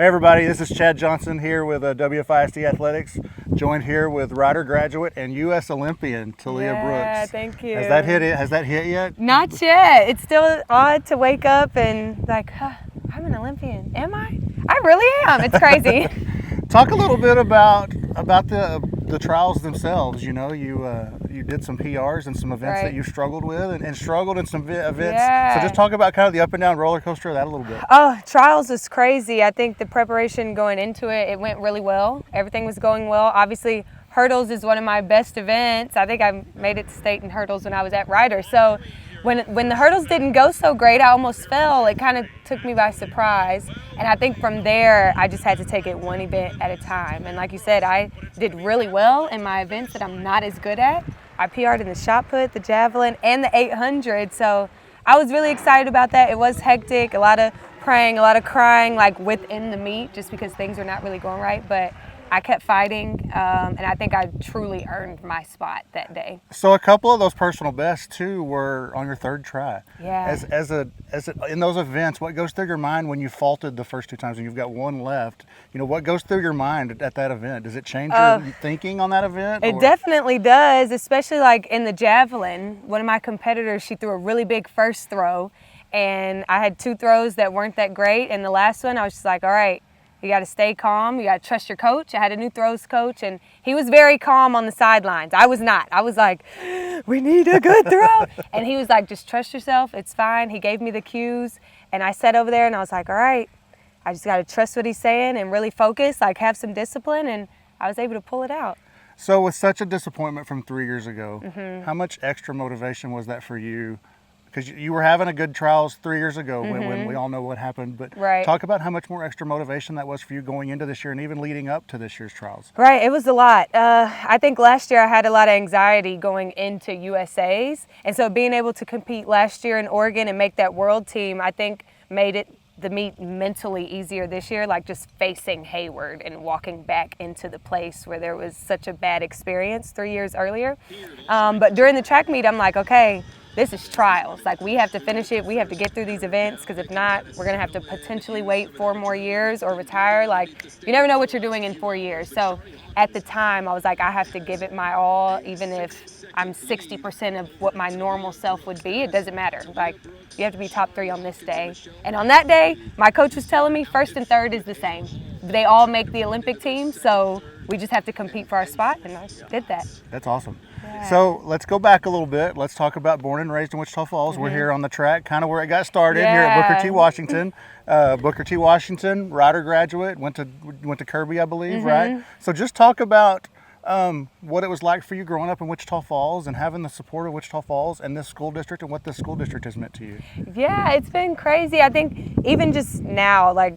Hey everybody, this is Chad Johnson here with WFISD Athletics, joined here with Rider graduate and U.S. Olympian Taliyah Brooks. Yeah, thank you. Has that hit yet? Not yet. It's still odd to wake up and like, I'm an Olympian. Am I? I really am. It's crazy. Talk a little bit about the trials themselves. You know, you did some PRs and some events that you struggled with and struggled in some events. Yeah. So just talk about kind of the up and down roller coaster of that a little bit. Oh, trials was crazy. I think the preparation going into it went really well. Everything was going well. Obviously, hurdles is one of my best events. I think I made it to state in hurdles when I was at Rider. So when the hurdles didn't go so great, I almost fell. It kind of took me by surprise. And I think from there, I just had to take it one event at a time. And like you said, I did really well in my events that I'm not as good at. I PR'd in the shot put, the javelin, and the 800. So I was really excited about that. It was hectic, a lot of praying, a lot of crying, like within the meet, just because things were not really going right. But I kept fighting, and I think I truly earned my spot that day. So a couple of those personal bests too were on your third try. Yeah. In those events, what goes through your mind when you faulted the first two times and you've got one left? You know, what goes through your mind at that event? Does it change your thinking on that event? It definitely does, especially like in the javelin. One of my competitors, she threw a really big first throw, and I had two throws that weren't that great. And the last one, I was just like, all right, you got to stay calm. You got to trust your coach. I had a new throws coach, and he was very calm on the sidelines. I was not. I was like, we need a good throw. And he was like, just trust yourself. It's fine. He gave me the cues, and I sat over there, and I was like, all right, I just got to trust what he's saying and really focus, like have some discipline, and I was able to pull it out. So with such a disappointment from 3 years ago, how much extra motivation was that for you? Because you were having a good trials 3 years ago when we all know what happened, but talk about how much more extra motivation that was for you going into this year and even leading up to this year's trials. Right, it was a lot. I think last year I had a lot of anxiety going into USA's, and so being able to compete last year in Oregon and make that world team, I think made the meet mentally easier this year, like just facing Hayward and walking back into the place where there was such a bad experience 3 years earlier. But during the track meet, I'm like, okay, this is trials. Like, we have to finish it. We have to get through these events, because if not, we're going to have to potentially wait 4 more years or retire. Like, you never know what you're doing in 4 years. So at the time, I was like, I have to give it my all, even if I'm 60% of what my normal self would be. It doesn't matter. Like, you have to be top 3 on this day. And on that day, my coach was telling me first and third is the same. They all make the Olympic team, so we just have to compete for our spot, and I did that. That's awesome. Yeah. So let's go back a little bit. Let's talk about born and raised in Wichita Falls. We're here on the track, kind of where it got started here at Booker T. Washington. Booker T. Washington, Rider graduate, went to Kirby, I believe, right? So just talk about what it was like for you growing up in Wichita Falls and having the support of Wichita Falls and this school district and what this school district has meant to you. Yeah, it's been crazy. I think even just now, like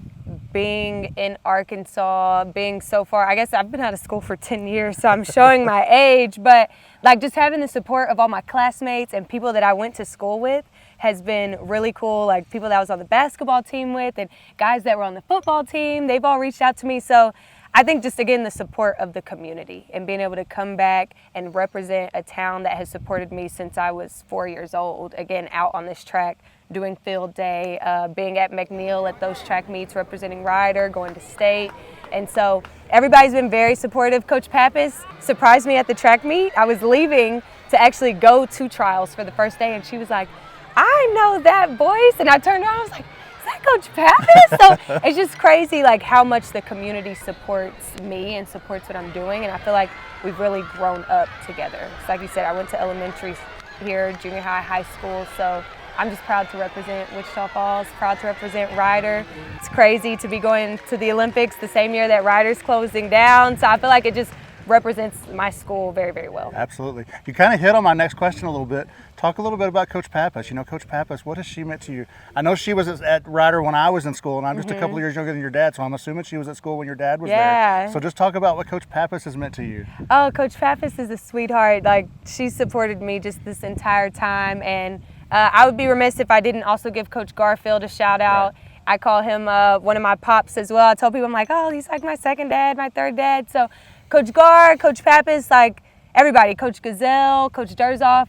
being in Arkansas, being so far, I guess I've been out of school for 10 years, so I'm showing my age, but like just having the support of all my classmates and people that I went to school with has been really cool. Like people that I was on the basketball team with and guys that were on the football team, they've all reached out to me. So I think just, again, the support of the community and being able to come back and represent a town that has supported me since I was 4 years old, again, out on this track, doing field day, being at McNeil at those track meets, representing Rider, going to state. And so everybody's been very supportive. Coach Pappas surprised me at the track meet. I was leaving to actually go to trials for the first day, and she was like, I know that voice. And I turned around, I was like, is that Coach Pappas? So it's just crazy, like how much the community supports me and supports what I'm doing. And I feel like we've really grown up together. So like you said, I went to elementary here, junior high, high school. So I'm just proud to represent Wichita Falls, proud to represent Rider. It's crazy to be going to the Olympics the same year that Rider's closing down. So I feel like it just represents my school very, very well. Absolutely. You kind of hit on my next question a little bit. Talk a little bit about Coach Pappas. You know, Coach Pappas, what has she meant to you? I know she was at Rider when I was in school, and I'm just a couple of years younger than your dad, so I'm assuming she was at school when your dad was there. So just talk about what Coach Pappas has meant to you. Oh, Coach Pappas is a sweetheart. Like, she supported me just this entire time, and I would be remiss if I didn't also give Coach Garfield a shout out. Right. I call him one of my pops as well. I tell people, I'm like, oh, he's like my second dad, my third dad. So Coach Gar, Coach Pappas, like everybody, Coach Gazelle, Coach Durzoff,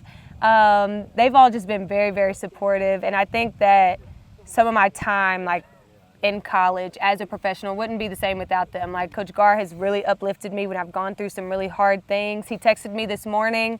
they've all just been very, very supportive. And I think that some of my time, like in college as a professional wouldn't be the same without them. Like Coach Gar has really uplifted me when I've gone through some really hard things. He texted me this morning,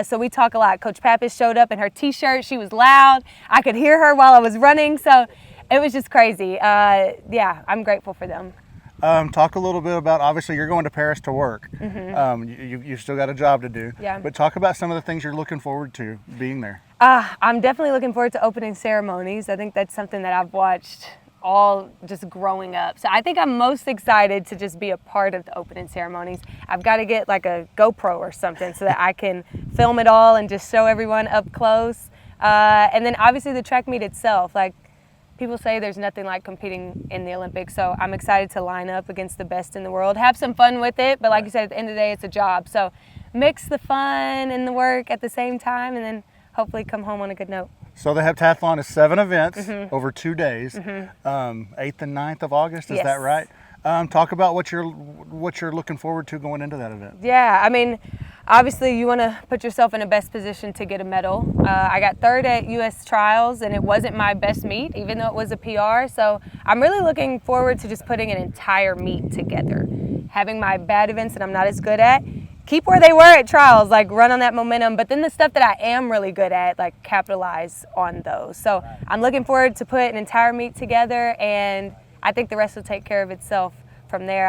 so we talk a lot. Coach Pappas showed up in her t-shirt. She was loud. I could hear her while I was running, so it was just crazy. Yeah, I'm grateful for them. Talk a little bit about, obviously you're going to Paris to work. You've still got a job to do. Yeah. But talk about some of the things you're looking forward to being there. I'm definitely looking forward to opening ceremonies. I think that's something that I've watched all just growing up. So I think I'm most excited to just be a part of the opening ceremonies. I've got to get like a GoPro or something so that I can film it all and just show everyone up close. And then obviously the track meet itself. Like, people say there's nothing like competing in the Olympics, so I'm excited to line up against the best in the world, have some fun with it, but like you said, at the end of the day, it's a job. So mix the fun and the work at the same time, and then hopefully come home on a good note. So the Heptathlon is 7 events over 2 days, 8th and 9th of August, is that right? Talk about what you're looking forward to going into that event. Yeah, I mean, obviously you want to put yourself in a best position to get a medal. I got 3rd at U.S. trials, and it wasn't my best meet, even though it was a PR. So I'm really looking forward to just putting an entire meet together. Having my bad events that I'm not as good at, keep where they were at trials, like run on that momentum. But then the stuff that I am really good at, like capitalize on those. So I'm looking forward to put an entire meet together, and I think the rest will take care of itself from there.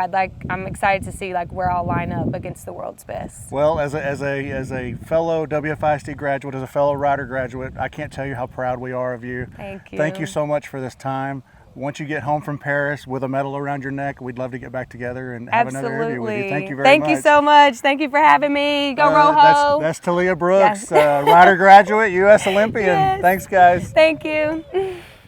I'm excited to see like where I'll line up against the world's best. Well, as a fellow WFISD graduate, as a fellow rider graduate, I can't tell you how proud we are of you. Thank you. Thank you so much for this time. Once you get home from Paris with a medal around your neck, we'd love to get back together and have another interview with you. Thank you very much. Thank you so much. Thank you for having me. Go Rojo. That's Taliyah Brooks, rider graduate, U.S. Olympian. Yes. Thanks, guys. Thank you.